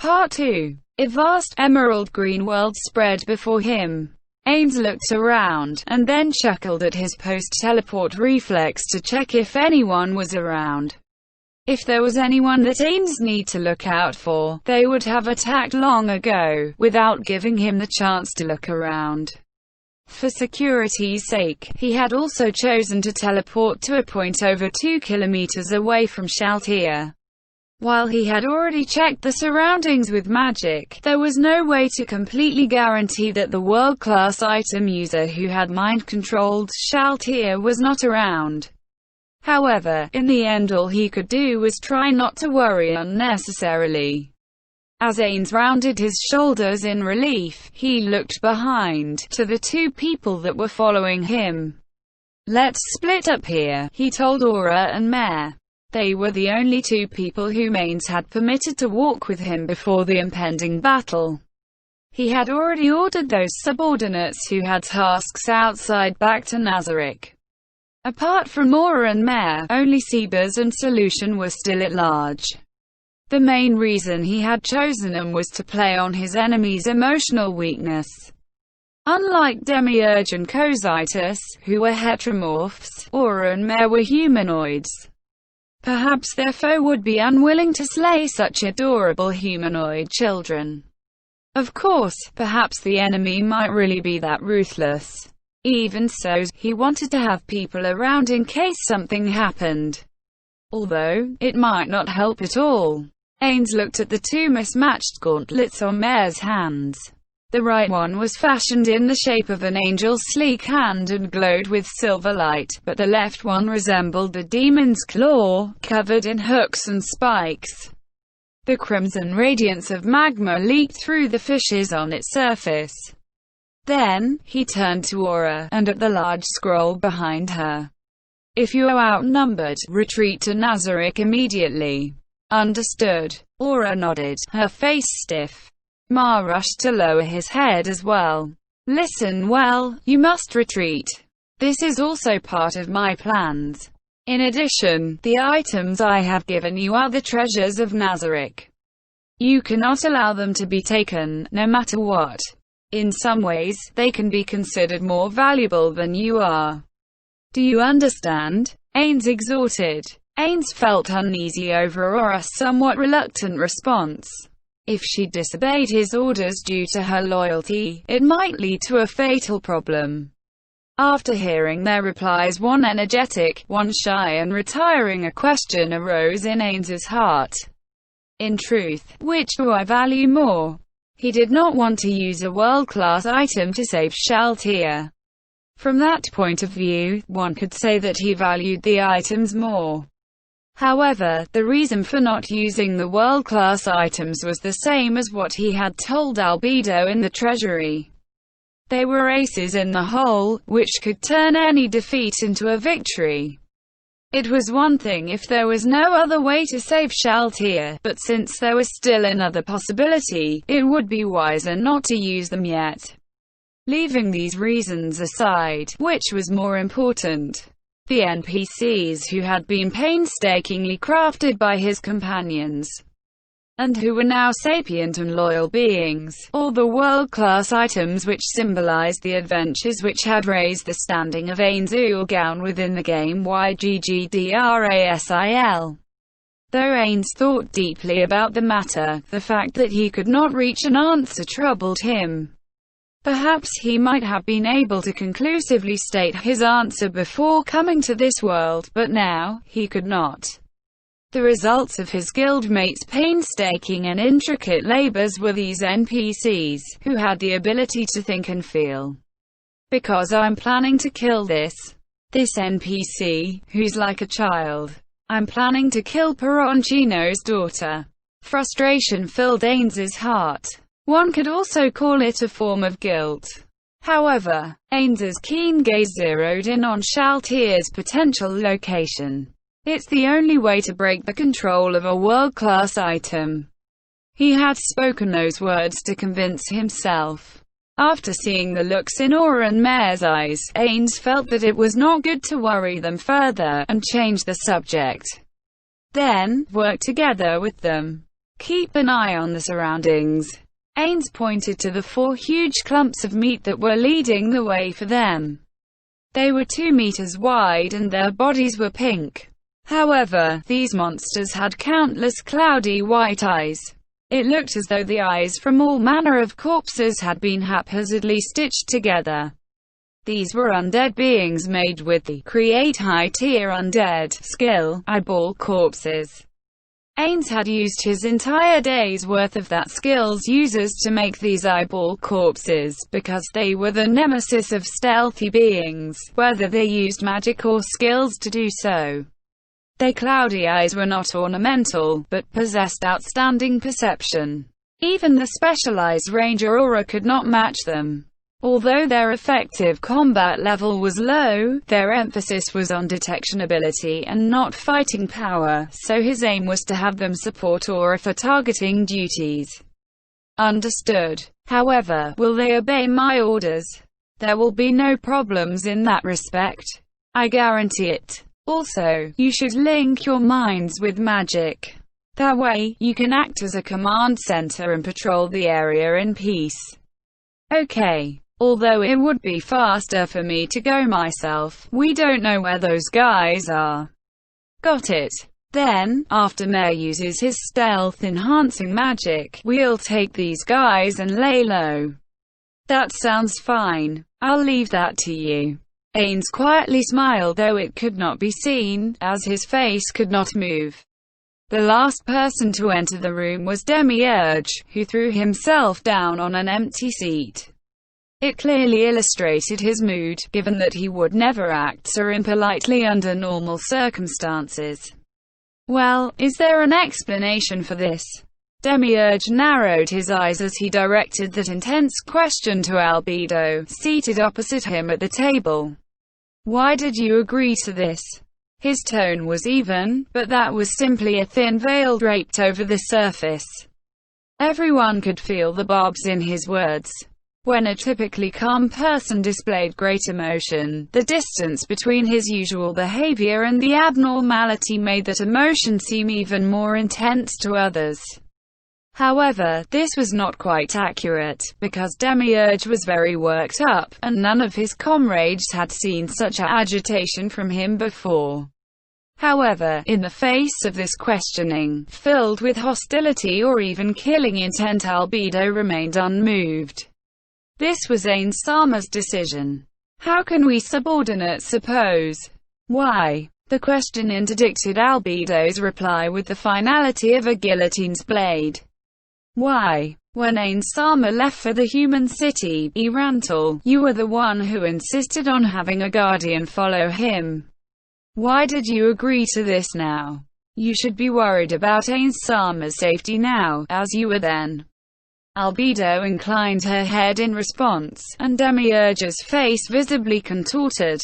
Part 2. A vast emerald green world spread before him. Ains looked around, and then chuckled at his post-teleport reflex to check if anyone was around. If there was anyone that Ains need to look out for, they would have attacked long ago, without giving him the chance to look around. For security's sake, he had also chosen to teleport to a point over 2 kilometers away from Shaltia. While he had already checked the surroundings with magic, there was no way to completely guarantee that the world-class item user who had mind-controlled Shaltia was not around. However, in the end all he could do was try not to worry unnecessarily. As Ains rounded his shoulders in relief, he looked behind, to the two people that were following him. "Let's split up here," he told Aura and Mare. They were the only two people whom Ains had permitted to walk with him before the impending battle. He had already ordered those subordinates who had tasks outside back to Nazarick. Apart from Aura and Mare, only Sebas and Solution were still at large. The main reason he had chosen them was to play on his enemy's emotional weakness. Unlike Demiurge and Cositus, who were heteromorphs, Aura and Mare were humanoids. Perhaps their foe would be unwilling to slay such adorable humanoid children. Of course, perhaps the enemy might really be that ruthless. Even so, he wanted to have people around in case something happened. Although, it might not help at all. Ains looked at the two mismatched gauntlets on Mare's hands. The right one was fashioned in the shape of an angel's sleek hand and glowed with silver light, but the left one resembled a demon's claw, covered in hooks and spikes. The crimson radiance of magma leaked through the fissures on its surface. Then, he turned to Aura, and at the large scroll behind her. "If you are outnumbered, retreat to Nazarick immediately." "Understood." Aura nodded, her face stiff. Mare rushed to lower his head as well. "Listen well, you must retreat. This is also part of my plans. In addition, the items I have given you are the treasures of Nazarick. You cannot allow them to be taken, no matter what. In some ways, they can be considered more valuable than you are. Do you understand?" Ains exhorted. Ains felt uneasy over Aura's somewhat reluctant response. If she disobeyed his orders due to her loyalty, it might lead to a fatal problem. After hearing their replies, one energetic, one shy and retiring, a question arose in Ains's heart. In truth, which do I value more? He did not want to use a world-class item to save Shaltia. From that point of view, one could say that he valued the items more. However, the reason for not using the world-class items was the same as what he had told Albedo in the treasury. They were aces in the hole, which could turn any defeat into a victory. It was one thing if there was no other way to save Shaltia, but since there was still another possibility, it would be wiser not to use them yet. Leaving these reasons aside, which was more important? The NPCs who had been painstakingly crafted by his companions, and who were now sapient and loyal beings, or the world-class items which symbolized the adventures which had raised the standing of Ains Ulgaun within the game YGGDRASIL. Though Ains thought deeply about the matter, the fact that he could not reach an answer troubled him. Perhaps he might have been able to conclusively state his answer before coming to this world, but now, he could not. The results of his guildmates' painstaking and intricate labors were these NPCs, who had the ability to think and feel. "Because I'm planning to kill this NPC, who's like a child. I'm planning to kill Peroncino's daughter." Frustration filled Ains's heart. One could also call it a form of guilt. However, Ains's keen gaze zeroed in on Shaltia's potential location. It's the only way to break the control of a world-class item. He had spoken those words to convince himself. After seeing the looks in Aura and Mare's eyes, Ains felt that it was not good to worry them further, and changed the subject. Then, work together with them. Keep an eye on the surroundings. Ains pointed to the 4 huge clumps of meat that were leading the way for them. They were 2 meters wide and their bodies were pink. However, these monsters had countless cloudy white eyes. It looked as though the eyes from all manner of corpses had been haphazardly stitched together. These were undead beings made with the create high-tier undead skill, eyeball corpses. Ains had used his entire day's worth of that skill's users to make these eyeball corpses, because they were the nemesis of stealthy beings, whether they used magic or skills to do so. Their cloudy eyes were not ornamental, but possessed outstanding perception. Even the specialized Ranger aura could not match them. Although their effective combat level was low, their emphasis was on detection ability and not fighting power, so his aim was to have them support aura for targeting duties. Understood. However, will they obey my orders? There will be no problems in that respect. I guarantee it. Also, you should link your minds with magic. That way, you can act as a command center and patrol the area in peace. Okay. Although it would be faster for me to go myself, we don't know where those guys are. Got it. Then, after Mare uses his stealth-enhancing magic, we'll take these guys and lay low. That sounds fine. I'll leave that to you. Ains quietly smiled, though it could not be seen, as his face could not move. The last person to enter the room was Demiurge, who threw himself down on an empty seat. It clearly illustrated his mood, given that he would never act so impolitely under normal circumstances. Well, is there an explanation for this? Demiurge narrowed his eyes as he directed that intense question to Albedo, seated opposite him at the table. Why did you agree to this? His tone was even, but that was simply a thin veil draped over the surface. Everyone could feel the barbs in his words. When a typically calm person displayed great emotion, the distance between his usual behavior and the abnormality made that emotion seem even more intense to others. However, this was not quite accurate, because Demiurge was very worked up, and none of his comrades had seen such agitation from him before. However, in the face of this questioning, filled with hostility or even killing intent, Albedo remained unmoved. This was Ain Sama's decision. How can we subordinate suppose? Why? The question interdicted Albedo's reply with the finality of a guillotine's blade. Why? When Ain Sama left for the human city, Erantal, you were the one who insisted on having a guardian follow him. Why did you agree to this now? You should be worried about Ain Sama's safety now, as you were then. Albedo inclined her head in response, and Demiurge's face visibly contorted.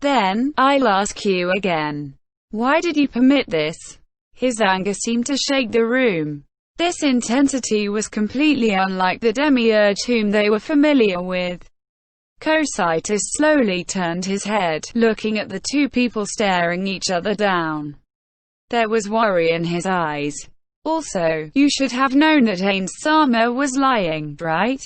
Then, I'll ask you again. Why did you permit this? His anger seemed to shake the room. This intensity was completely unlike the Demiurge whom they were familiar with. Cositus slowly turned his head, looking at the 2 people staring each other down. There was worry in his eyes. Also, you should have known that Ain Sama was lying, right?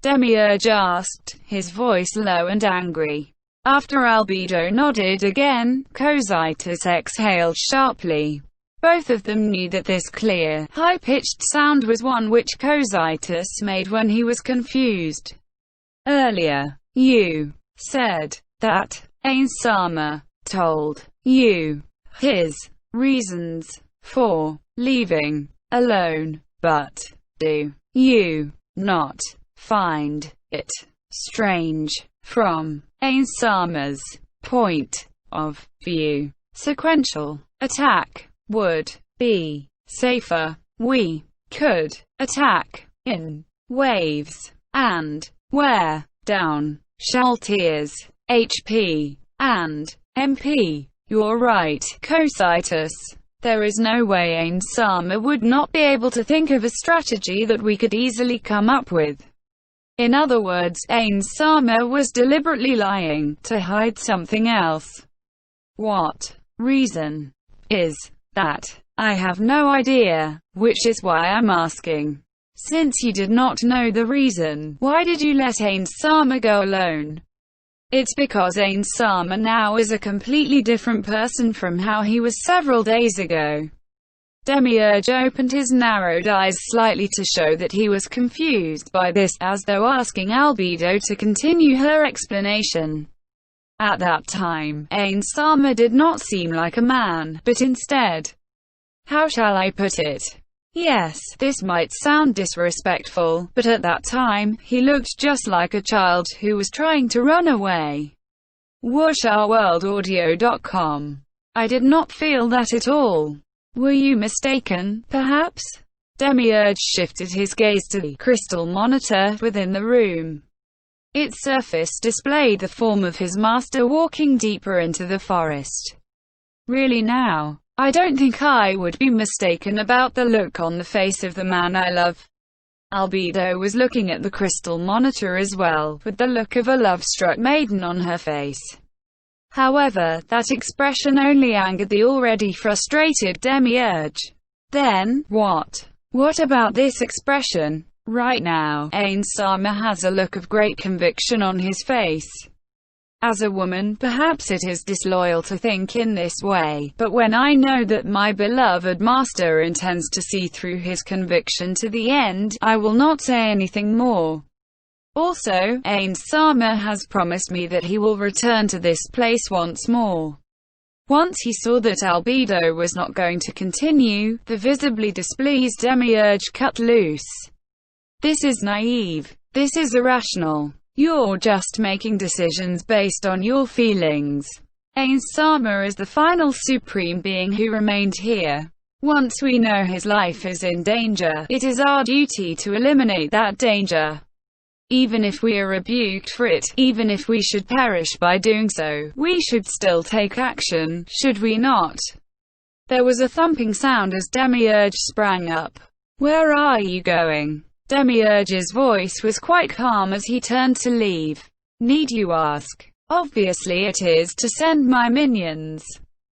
Demiurge asked, his voice low and angry. After Albedo nodded again, Cositus exhaled sharply. Both of them knew that this clear, high-pitched sound was one which Cositus made when he was confused. Earlier, you said that Ain Sama told you his reasons for leaving alone, but do you not find it strange, from Ain Sama's point of view, sequential attack would be safer? We could attack in waves and wear down Shaltier's HP and MP. You're right, Cositus. There is no way Ain Sama would not be able to think of a strategy that we could easily come up with. In other words, Ain Sama was deliberately lying, to hide something else. What reason is That I have no idea, which is why I'm asking. Since you did not know the reason, why did you let Ain Sama go alone? It's because Ain Sama now is a completely different person from how he was several days ago. Demiurge opened his narrowed eyes slightly to show that he was confused by this, as though asking Albedo to continue her explanation. At that time, Ain Sama did not seem like a man, but instead, how shall I put it? Yes, this might sound disrespectful, but at that time, he looked just like a child who was trying to run away. WuxRWorldAudio.com. I did not feel that at all. Were you mistaken, perhaps? Demiurge shifted his gaze to the crystal monitor within the room. Its surface displayed the form of his master walking deeper into the forest. Really now? I don't think I would be mistaken about the look on the face of the man I love. Albedo was looking at the crystal monitor as well, with the look of a love-struck maiden on her face. However, that expression only angered the already frustrated Demiurge. Then, what? What about this expression? Right now, Ain Sama has a look of great conviction on his face. As a woman, perhaps it is disloyal to think in this way, but when I know that my beloved master intends to see through his conviction to the end, I will not say anything more. Also, Ain Sama has promised me that he will return to this place once more. Once he saw that Albedo was not going to continue, the visibly displeased Demiurge cut loose. This is naive. This is irrational. You're just making decisions based on your feelings. Ain Sama is the final supreme being who remained here. Once we know his life is in danger, it is our duty to eliminate that danger. Even if we are rebuked for it, even if we should perish by doing so, we should still take action, should we not? There was a thumping sound as Demiurge sprang up. Where are you going? Demiurge's voice was quite calm as he turned to leave. Need you ask? Obviously it is to send my minions.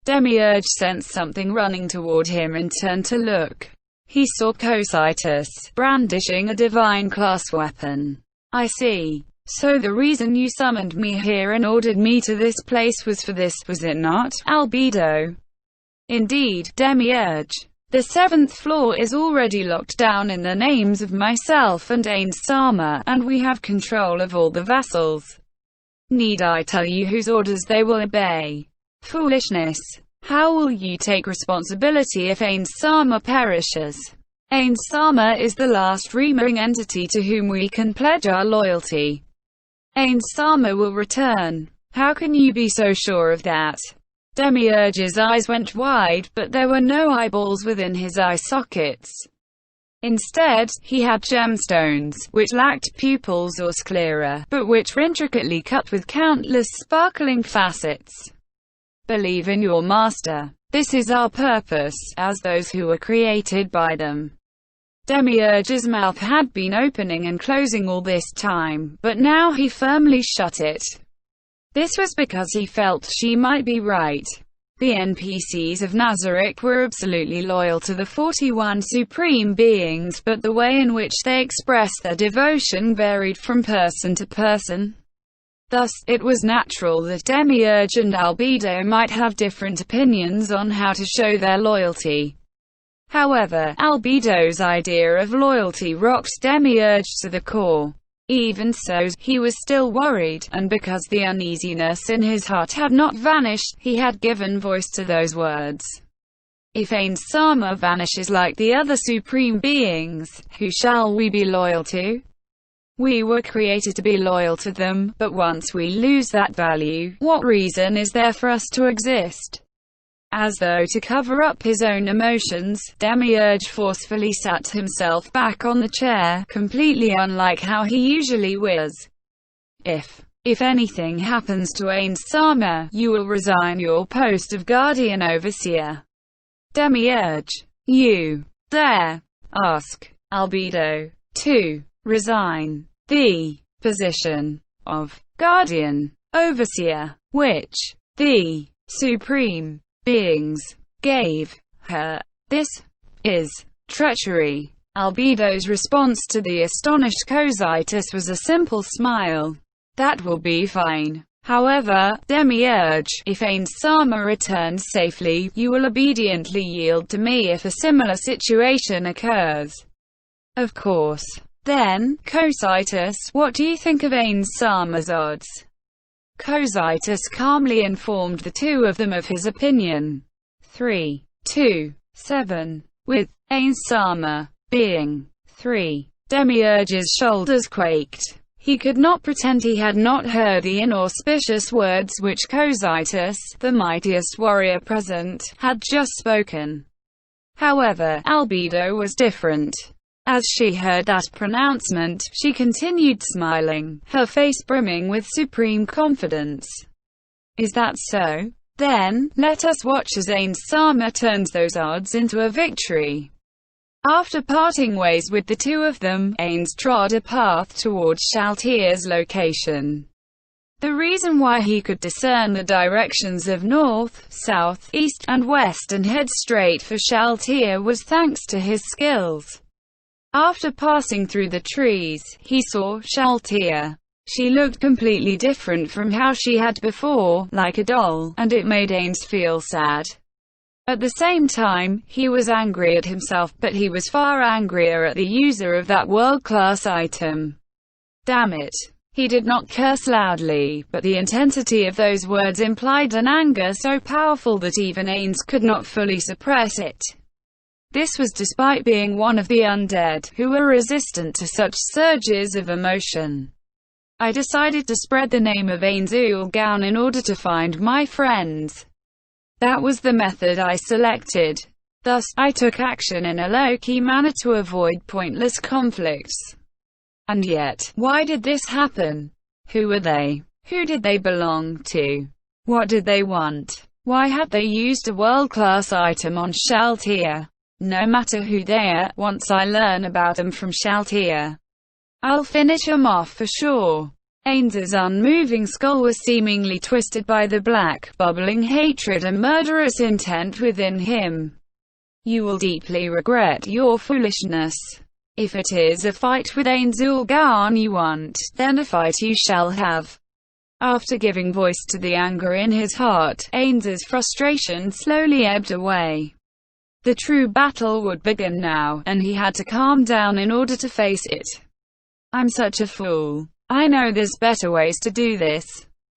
Demiurge sensed something running toward him and turned to look. He saw Cocytus, brandishing a divine class weapon. I see. So the reason you summoned me here and ordered me to this place was for this, was it not, Albedo? Indeed, Demiurge. The 7th floor is already locked down in the names of myself and Ain Sama, and we have control of all the vassals. Need I tell you whose orders they will obey? Foolishness. How will you take responsibility if Ain Sama perishes? Ain Sama is the last remaining entity to whom we can pledge our loyalty. Ain Sama will return. How can you be so sure of that? Demiurge's eyes went wide, but there were no eyeballs within his eye sockets. Instead, he had gemstones, which lacked pupils or sclera, but which were intricately cut with countless sparkling facets. Believe in your master. This is our purpose, as those who were created by them. Demiurge's mouth had been opening and closing all this time, but now he firmly shut it. This was because he felt she might be right. The NPCs of Nazarick were absolutely loyal to the 41 supreme beings, but the way in which they expressed their devotion varied from person to person. Thus, it was natural that Demiurge and Albedo might have different opinions on how to show their loyalty. However, Albedo's idea of loyalty rocked Demiurge to the core. Even so, he was still worried, and because the uneasiness in his heart had not vanished, he had given voice to those words. If Ain Sama vanishes like the other supreme beings, who shall we be loyal to? We were created to be loyal to them, but once we lose that value, what reason is there for us to exist? As though to cover up his own emotions, Demiurge forcefully sat himself back on the chair, completely unlike how he usually was. If anything happens to Ain Sama, you will resign your post of Guardian Overseer. Demiurge. You dare ask Albedo to resign the position of Guardian Overseer, which the Supreme Beings gave This is treachery. Albedo's response to the astonished Cositus was a simple smile. That will be fine. However, Demiurge, if Ains Sama returns safely, you will obediently yield to me if a similar situation occurs. Of course. Then, Cositus, what do you think of Ains Sama's odds? Cositus calmly informed the two of them of his opinion. 3, 2, 7. With Ains Sama being 3. Demiurge's shoulders quaked. He could not pretend he had not heard the inauspicious words which Cositus, the mightiest warrior present, had just spoken. However, Albedo was different. As she heard that pronouncement, she continued smiling, her face brimming with supreme confidence. Is that so? Then, let us watch as Ains Sama turns those odds into a victory. After parting ways with the two of them, Ains trod a path towards Shaltir's location. The reason why he could discern the directions of north, south, east, and west and head straight for Shaltir was thanks to his skills. After passing through the trees, he saw Shaltir. She looked completely different from how she had before, like a doll, and it made Ains feel sad. At the same time, he was angry at himself, but he was far angrier at the user of that world-class item. Damn it. He did not curse loudly, but the intensity of those words implied an anger so powerful that even Ains could not fully suppress it. This was despite being one of the undead, who were resistant to such surges of emotion. I decided to spread the name of Ains Ulgaun in order to find my friends. That was the method I selected. Thus, I took action in a low-key manner to avoid pointless conflicts. And yet, why did this happen? Who were they? Who did they belong to? What did they want? Why had they used a world-class item on Shaltir? No matter who they are, once I learn about them from Shaltir, I'll finish them off for sure. Ains's unmoving skull was seemingly twisted by the black, bubbling hatred and murderous intent within him. You will deeply regret your foolishness. If it is a fight with Ains Ulgaun you want, then a fight you shall have. After giving voice to the anger in his heart, Ains's frustration slowly ebbed away. The true battle would begin now, and he had to calm down in order to face it. I'm such a fool. I know there's better ways to do this.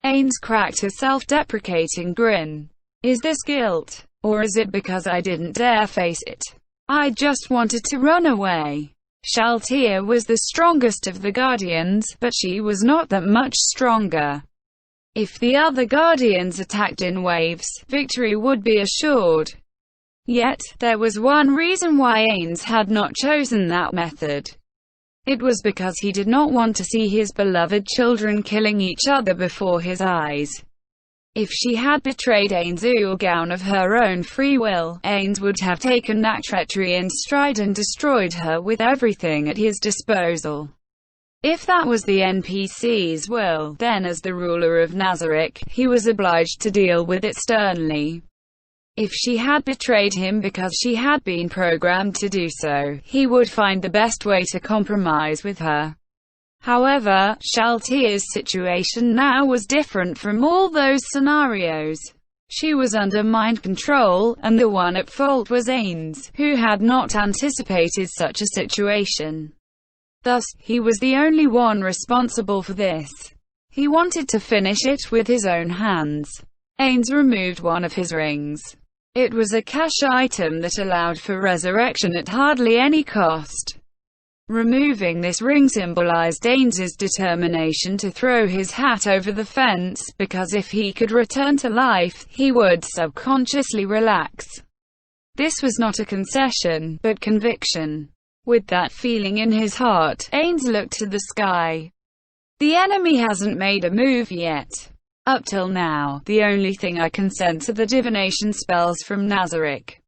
Ains cracked a self-deprecating grin. Is this guilt? Or is it because I didn't dare face it? I just wanted to run away. Shaltir was the strongest of the Guardians, but she was not that much stronger. If the other Guardians attacked in waves, victory would be assured. Yet, there was one reason why Ains had not chosen that method. It was because he did not want to see his beloved children killing each other before his eyes. If she had betrayed Ains Ulgaun of her own free will, Ains would have taken that treachery in stride and destroyed her with everything at his disposal. If that was the NPC's will, then as the ruler of Nazarick, he was obliged to deal with it sternly. If she had betrayed him because she had been programmed to do so, he would find the best way to compromise with her. However, Shaltir's situation now was different from all those scenarios. She was under mind control, and the one at fault was Ains, who had not anticipated such a situation. Thus, he was the only one responsible for this. He wanted to finish it with his own hands. Ains removed one of his rings. It was a cash item that allowed for resurrection at hardly any cost. Removing this ring symbolized Ains's determination to throw his hat over the fence, because if he could return to life, he would subconsciously relax. This was not a concession, but conviction. With that feeling in his heart, Ains looked to the sky. The enemy hasn't made a move yet. Up till now, the only thing I can sense are the divination spells from Nazarick.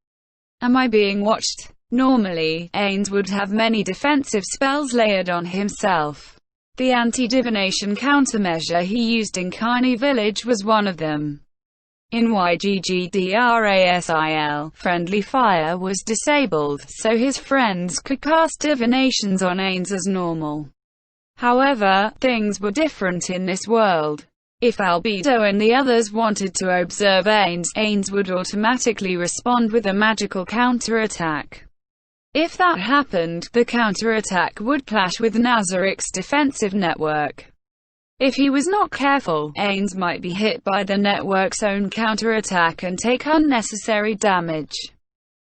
Am I being watched? Normally, Ains would have many defensive spells layered on himself. The anti-divination countermeasure he used in Kaini village was one of them. In YGGDRASIL, friendly fire was disabled, so his friends could cast divinations on Ainz as normal. However, things were different in this world. If Albedo and the others wanted to observe Ainz, Ainz would automatically respond with a magical counterattack. If that happened, the counterattack would clash with Nazarik's defensive network. If he was not careful, Ainz might be hit by the network's own counterattack and take unnecessary damage.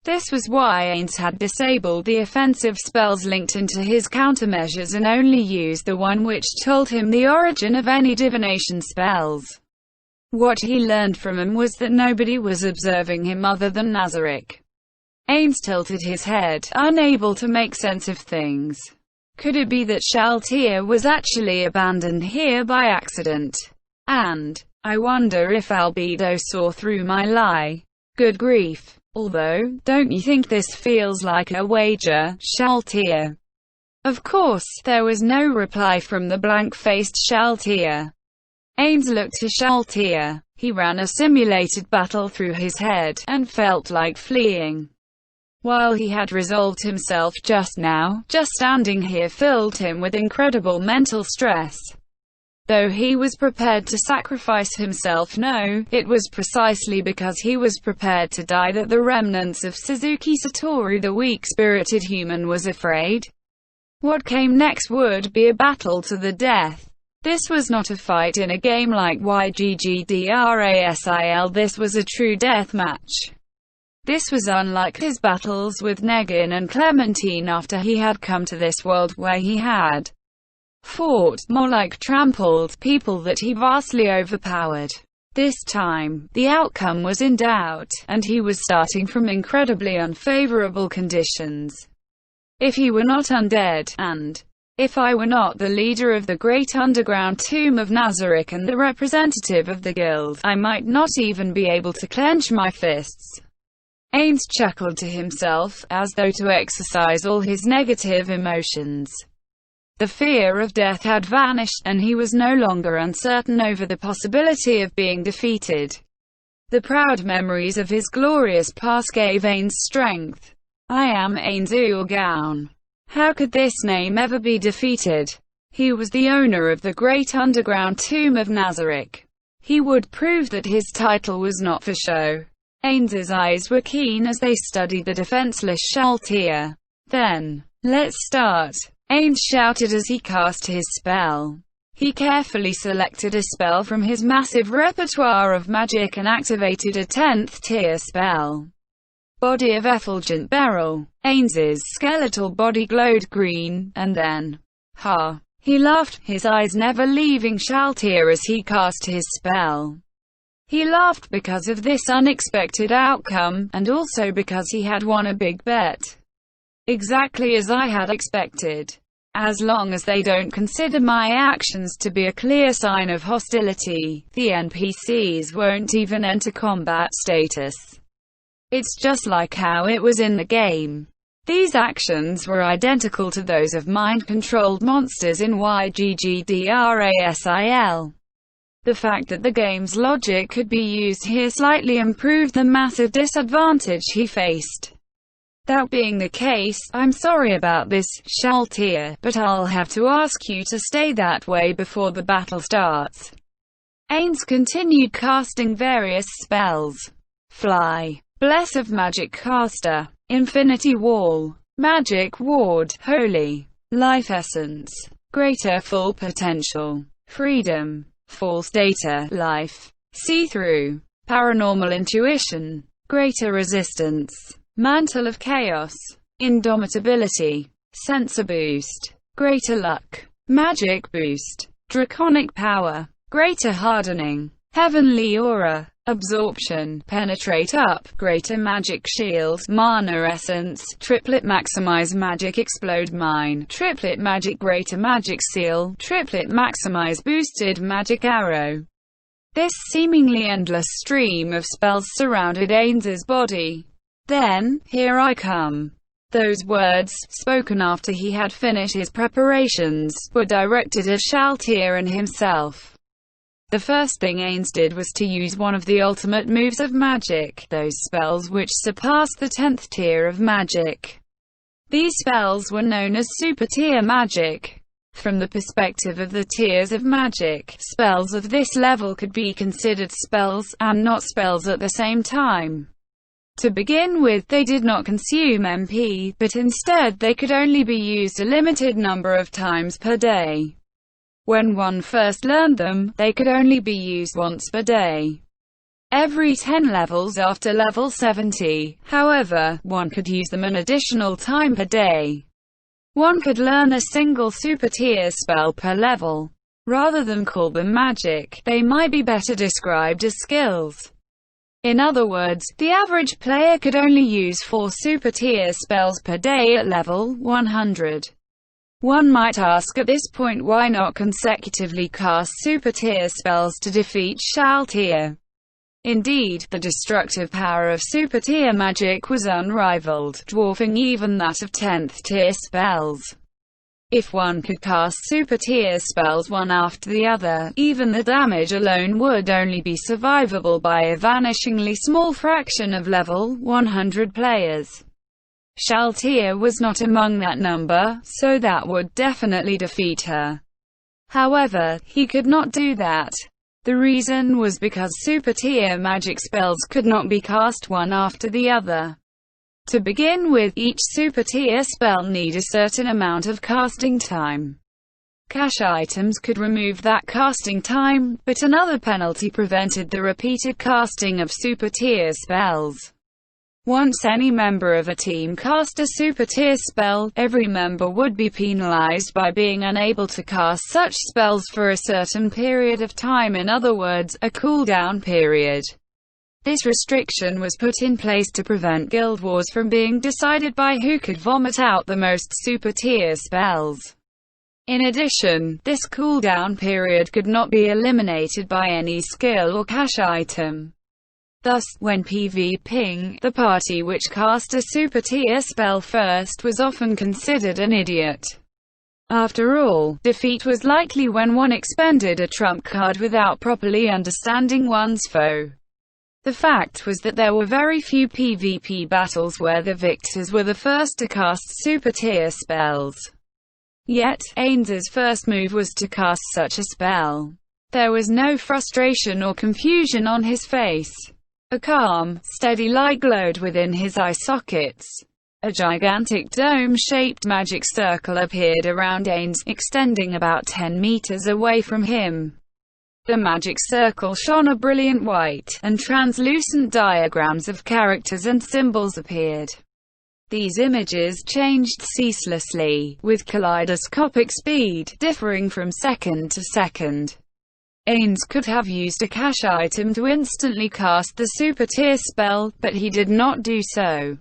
This was why Ainz had disabled the offensive spells linked into his countermeasures and only used the one which told him the origin of any divination spells. What he learned from him was that nobody was observing him other than Nazarik. Ainz tilted his head, unable to make sense of things. Could it be that Shaltir was actually abandoned here by accident? And I wonder if Albedo saw through my lie. Good grief. Although, don't you think this feels like a wager, Shaltir? Of course, there was no reply from the blank-faced Shaltir. Ainz looked to Shaltir. He ran a simulated battle through his head, and felt like fleeing. While he had resolved himself just now, just standing here filled him with incredible mental stress. Though he was prepared to sacrifice himself, no, it was precisely because he was prepared to die that the remnants of Suzuki Satori, the weak-spirited human, was afraid. What came next would be a battle to the death. This was not a fight in a game like YGGDRASIL, this was a true death match. This was unlike his battles with Negin and Clementine after he had come to this world, where he had fought more like trampled people that he vastly overpowered. This time, the outcome was in doubt, and he was starting from incredibly unfavorable conditions. If he were not undead, and if I were not the leader of the great underground tomb of Nazarik and the representative of the guild, I might not even be able to clench my fists. Ainz chuckled to himself, as though to exercise all his negative emotions. The fear of death had vanished, and he was no longer uncertain over the possibility of being defeated. The proud memories of his glorious past gave Ainz strength. I am Ainz Ulgaun. How could this name ever be defeated? He was the owner of the great underground tomb of Nazarik. He would prove that his title was not for show. Ainz's eyes were keen as they studied the defenseless Shaltir. Then, let's start, Ainz shouted as he cast his spell. He carefully selected a spell from his massive repertoire of magic and activated a 10th tier spell. Body of Effulgent Beryl. Ainz's skeletal body glowed green, and then, ha! He laughed, his eyes never leaving Shaltir as he cast his spell. He laughed because of this unexpected outcome, and also because he had won a big bet. Exactly as I had expected. As long as they don't consider my actions to be a clear sign of hostility, the NPCs won't even enter combat status. It's just like how it was in the game. These actions were identical to those of mind-controlled monsters in YGGDRASIL. The fact that the game's logic could be used here slightly improved the massive disadvantage he faced. That being the case, I'm sorry about this, Shaltir, but I'll have to ask you to stay that way before the battle starts. Ainz continued casting various spells. Fly. Bless of Magic Caster. Infinity Wall. Magic Ward. Holy. Life Essence. Greater Full Potential. Freedom. False Data. Life. See-Through. Paranormal Intuition. Greater Resistance. Mantle of Chaos. Indomitability. Sensor Boost. Greater Luck. Magic Boost. Draconic Power. Greater Hardening. Heavenly Aura. Absorption. Penetrate Up. Greater Magic Shield. Mana Essence. Triplet Maximize Magic Explode Mine. Triplet Magic Greater Magic Seal. Triplet Maximize Boosted Magic Arrow. This seemingly endless stream of spells surrounded Ainz's body. Then, here I come. Those words, spoken after he had finished his preparations, were directed at Shaltir and himself. The first thing Ainz did was to use one of the ultimate moves of magic, those spells which surpassed the 10th tier of magic. These spells were known as super tier magic. From the perspective of the tiers of magic, spells of this level could be considered spells, and not spells at the same time. To begin with, they did not consume MP, but instead they could only be used a limited number of times per day. When one first learned them, they could only be used once per day. Every 10 levels after level 70, however, one could use them an additional time per day. One could learn a single super tier spell per level. Rather than call them magic, they might be better described as skills. In other words, the average player could only use 4 super tier spells per day at level 100. One might ask at this point why not consecutively cast super tier spells to defeat Shal tier. Indeed, the destructive power of super tier magic was unrivaled, dwarfing even that of 10th tier spells. If one could cast super tier spells one after the other, even the damage alone would only be survivable by a vanishingly small fraction of level 100 players. Shal tier was not among that number, so that would definitely defeat her. However, he could not do that. The reason was because super tier magic spells could not be cast one after the other. To begin with, each super tier spell need a certain amount of casting time. Cash items could remove that casting time, but another penalty prevented the repeated casting of super tier spells. Once any member of a team cast a super tier spell, every member would be penalized by being unable to cast such spells for a certain period of time, in other words, a cooldown period. This restriction was put in place to prevent guild wars from being decided by who could vomit out the most super tier spells. In addition, this cooldown period could not be eliminated by any skill or cash item. Thus, when PvPing, the party which cast a super tier spell first was often considered an idiot. After all, defeat was likely when one expended a trump card without properly understanding one's foe. The fact was that there were very few PvP battles where the victors were the first to cast super tier spells. Yet, Ainz's first move was to cast such a spell. There was no frustration or confusion on his face. A calm, steady light glowed within his eye sockets. A gigantic dome-shaped magic circle appeared around Ainz, extending about 10 meters away from him. The magic circle shone a brilliant white, and translucent diagrams of characters and symbols appeared. These images changed ceaselessly, with kaleidoscopic speed, differing from second to second. Ainz could have used a cash item to instantly cast the super tier spell, but he did not do so.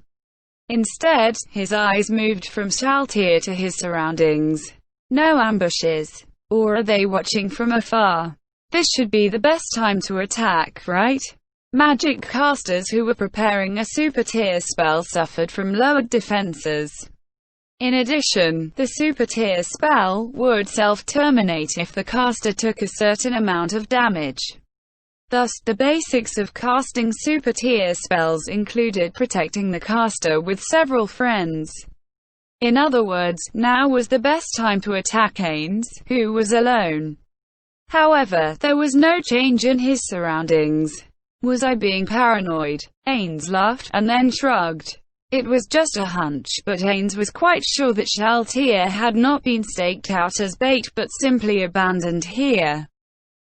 Instead, his eyes moved from Shal tier to his surroundings. No ambushes. Or are they watching from afar? This should be the best time to attack, right? Magic casters who were preparing a super tier spell suffered from lowered defenses. In addition, the super tier spell would self-terminate if the caster took a certain amount of damage. Thus, the basics of casting super tier spells included protecting the caster with several friends. In other words, now was the best time to attack Ainz, who was alone. However, there was no change in his surroundings. Was I being paranoid? Ainz laughed, and then shrugged. It was just a hunch, but Ainz was quite sure that Shal tier had not been staked out as bait but simply abandoned here.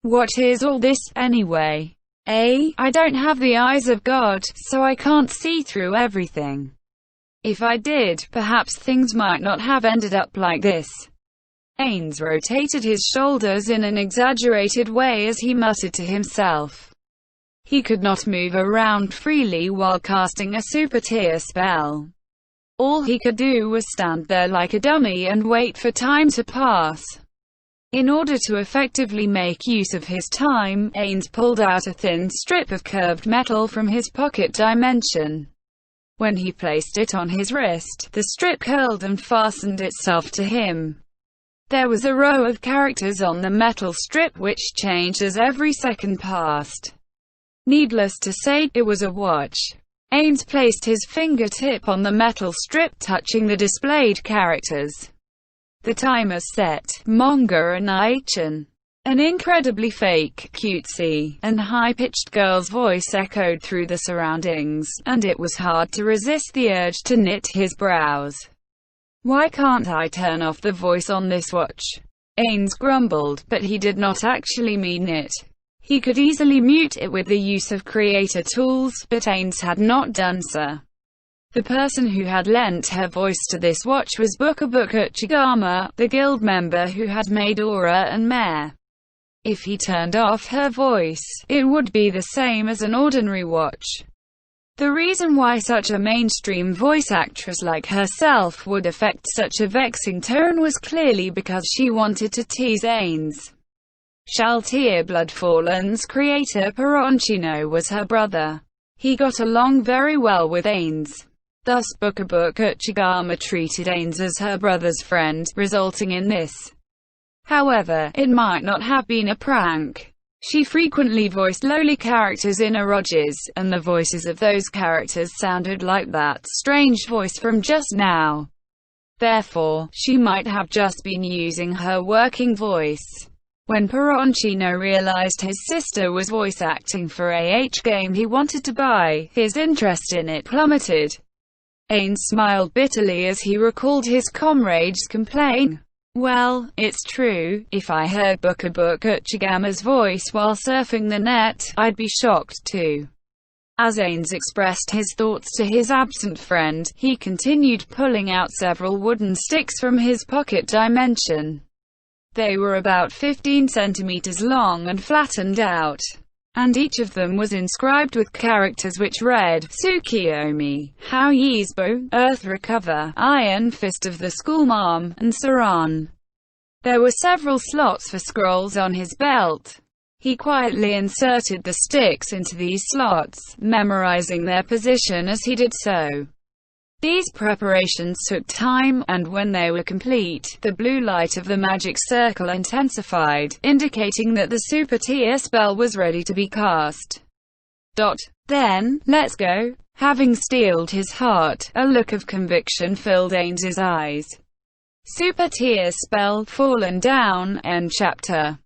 What is all this, anyway? I don't have the eyes of God, so I can't see through everything. If I did, perhaps things might not have ended up like this. Ainz rotated his shoulders in an exaggerated way as he muttered to himself. He could not move around freely while casting a super tier spell. All he could do was stand there like a dummy and wait for time to pass. In order to effectively make use of his time, Ainz pulled out a thin strip of curved metal from his pocket dimension. When he placed it on his wrist, the strip curled and fastened itself to him. There was a row of characters on the metal strip which changed as every second passed. Needless to say, it was a watch. Ains placed his fingertip on the metal strip, touching the displayed characters. The timer set. Manga animation. An incredibly fake, cutesy, and high-pitched girl's voice echoed through the surroundings, and it was hard to resist the urge to knit his brows. "Why can't I turn off the voice on this watch?" Ains grumbled, but he did not actually mean it. He could easily mute it with the use of creator tools, but Ains had not done so. The person who had lent her voice to this watch was Bukabuka Uchigama, the guild member who had made Aura and Mare. If he turned off her voice, it would be the same as an ordinary watch. The reason why such a mainstream voice actress like herself would affect such a vexing tone was clearly because she wanted to tease Ains. Shaltier Bloodfallen's creator Peroncino was her brother. He got along very well with Ains. Thus Bukabuka Uchigama treated Ains as her brother's friend, resulting in this. However, it might not have been a prank. She frequently voiced lowly characters in Oroges, and the voices of those characters sounded like that strange voice from just now. Therefore, she might have just been using her working voice. When Peroncino realized his sister was voice acting for a game he wanted to buy, his interest in it plummeted. Ains smiled bitterly as he recalled his comrade's complaint. "Well, it's true, if I heard Bukabuka Uchigama's voice while surfing the net, I'd be shocked too." As Ains expressed his thoughts to his absent friend, he continued pulling out several wooden sticks from his pocket dimension. They were about 15 centimeters long and flattened out, and each of them was inscribed with characters which read, Tsukiyomi, How Yizbo, Earth Recover, Iron Fist of the Schoolmarm, and Saran. There were several slots for scrolls on his belt. He quietly inserted the sticks into these slots, memorizing their position as he did so. These preparations took time, and when they were complete, the blue light of the magic circle intensified, indicating that the super tier spell was ready to be cast. Then, let's go. Having steeled his heart, a look of conviction filled Ains's eyes. Super tier spell, Fallen Down, End Chapter.